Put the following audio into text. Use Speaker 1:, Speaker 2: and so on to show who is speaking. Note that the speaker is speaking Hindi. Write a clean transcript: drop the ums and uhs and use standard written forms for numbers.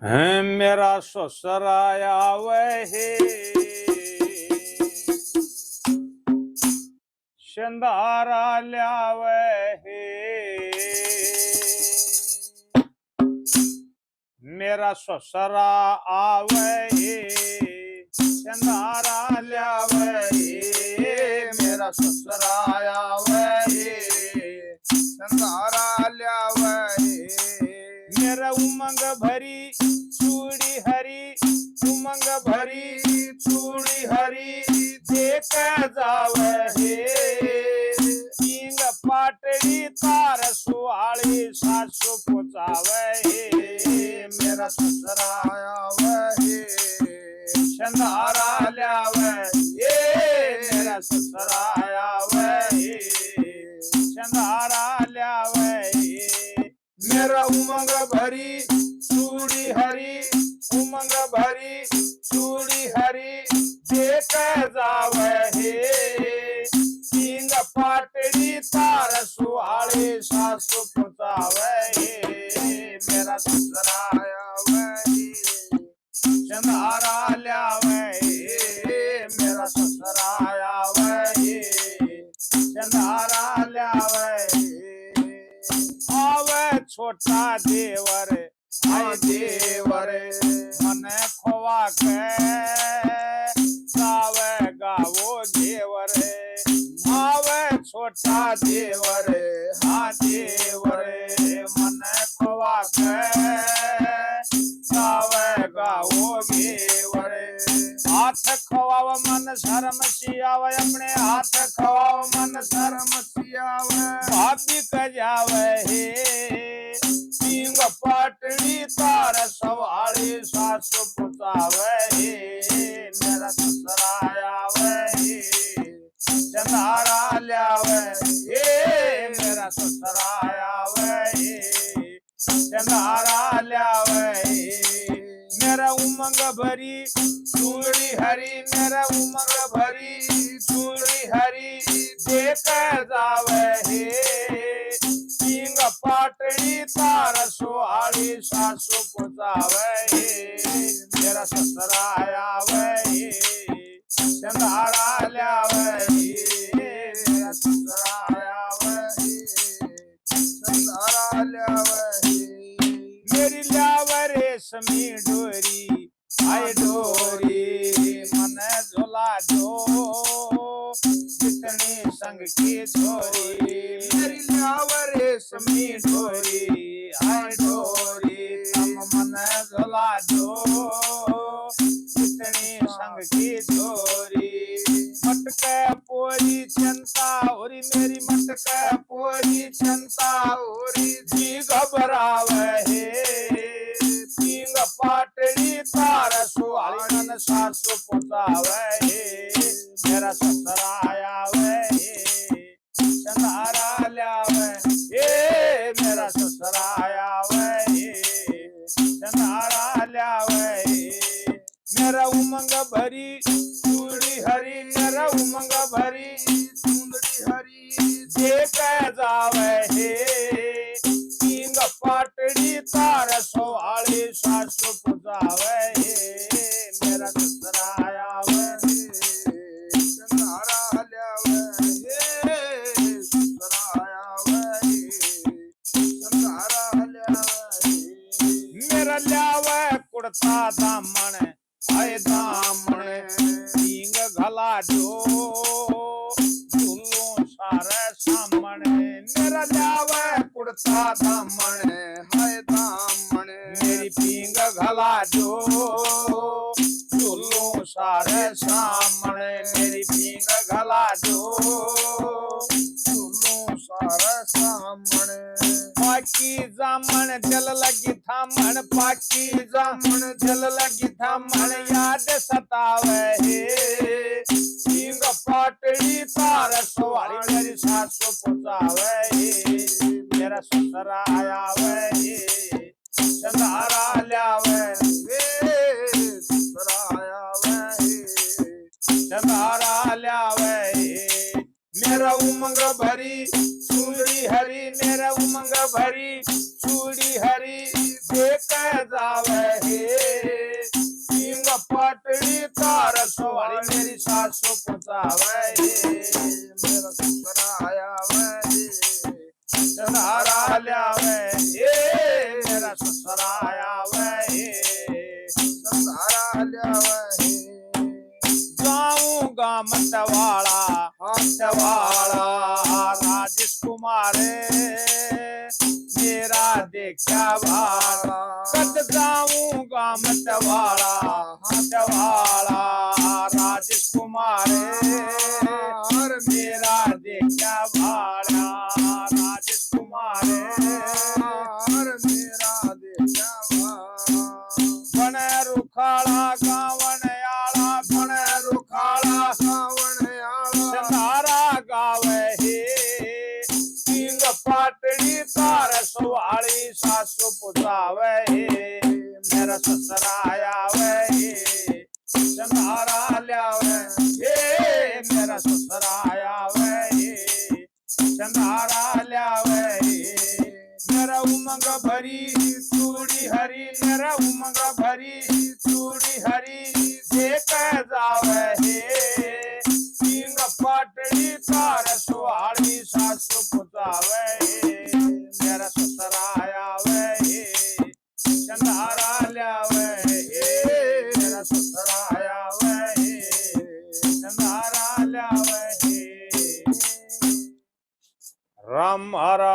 Speaker 1: है मेरा ससुराया वही शंदारा ल्यावे मेरा ससुरा आवे शंदारा ल्यावे मेरा ससुरा आवे शंदारा ल्यावे मेरा उमंग भरी चूड़ी हरी उमंग भरी चूड़ी हरी देख जावे सिंग पाटड़ी तार सुहाड़ी सासु पुचावे मेरा ससुरा आवे शंदारा ल्यावे मेरा ससुरा आवे शंदारा ल्यावे मेरा उमंग भरी चूड़ी हरी उमंग भरी चूड़ी हरी देख जावे सिंग पाटड़ी तार सुहाड़ी सासु पुचावे मेरा ससुरा आवे शंदारा ल्यावे मेरा ससुरा आवे शंदारा ल्यावे आवे छोटा देवर आय देवर मन खोवा के गावे गावो देवर आवे छोटा देवर हाँ देवर मन खोवा के गावे गावो देवर हाथ खवाव मन शर्म सियावे अपने हाथ खवाव मन शर्म सियावे भाभी कजावे सिंग पाटड़ी तार सवारी सासु पुचावे मेरा ससुरा आवे शंदारा ल्यावे मेरा ससुरा आवे शंदारा ल्यावे मेरा उमंग भरी चूड़ी हरी मेरा उमंग भरी चूड़ी हरी देख जावे सिंग पाटड़ी तार सुहाड़ी सासु पुचावे मेरा ससुरा आवे शंदारा ल्यावे मेरा ससुरा आवे शंदारा ल्यावे मेरी ल्यावे रेशमी डोरी आय डोरी मन झोला जो जितनी संग की छोरी मेरी ल्यावे रेशमी डोरी आय डोरी तम मन झोला जो जितनी संग की छोरी मटके पोरी चिंता होरी मेरी मटके पोरी चिंता होरी जी घबरावे सिंग पाटड़ी तार सुहाड़ी मन सासु पुचावे मेरा ससुरा आवे शंदारा ल्यावे मेरा ससुरा आवे शंदारा ल्यावे मेरा उमंग भरी चूड़ी हरी मेरा उमंग भरी चूड़ी हरी देख जावे सिंग पाटड़ी तार सुहाड़ी सासु पुचावे मेरा ससुरा आवे शंदारा ल्यावे ससुरा आवे शंदारा ल्यावे मेरा ल्यावे कुर्ता दामन आय दामन सिंग घला जो झुल्लू सारे सामने मेरा ल्यावे कुर्ता दामन हाय दामन मेरी पींग घला जो झुल्लू सारे सामने मेरी पींग घला जो झुल्लू सारे सामने पाकी जामन जल लगी थामन पाकी जामन जल लगी थामन याद सतावे सिंग पाटड़ी तार सुहाड़ी मेरी सासु पुचावे मेरा ससुरा आवे शंदारा ल्यावे ससुरा आवे शंदारा ल्यावे मेरा उमंग भरी चूड़ी हरी मेरा उमंग भरी चूड़ी हरी देख जावे हे सिंग पाटड़ी तार सवारी मेरी सासू पुचावे हे मेरा ससुर आया वे चंदारा ल्यावे हे मेरा ससुर आया वे चंदारा ल्यावे जाऊंगा मतवाड़ा मतवाड़ा राजेश कुमार मेरा देखा भाड़ा कद जाऊंगा मतवाड़ा मतवाड़ा राजेश कुमार मेरा देखा भाड़ा राजेश कुमार मेरा देखा भाड़ा बन रुखाड़ा गावन आला बन रुखाड़ा गावन आला चंदारा गावे हे सिंग पाटड़ी तार सवारी सासू पुचावे हे मेरा ससुर आया वे चंदारा ल्यावे हे मेरा ससुर आया वे चंदारा ल्यावे मेरा उमंग भरी चूड़ी हरी मेरा उमंग भरी चूड़ी हरी देख जावे हे सिंग पाटड़ी तार सवारी सासू पुचावे हे मेरा ससुर आया वे चंदारा ल्यावे हे मेरा ससुर आया वे चंदारा ल्यावे राम हरा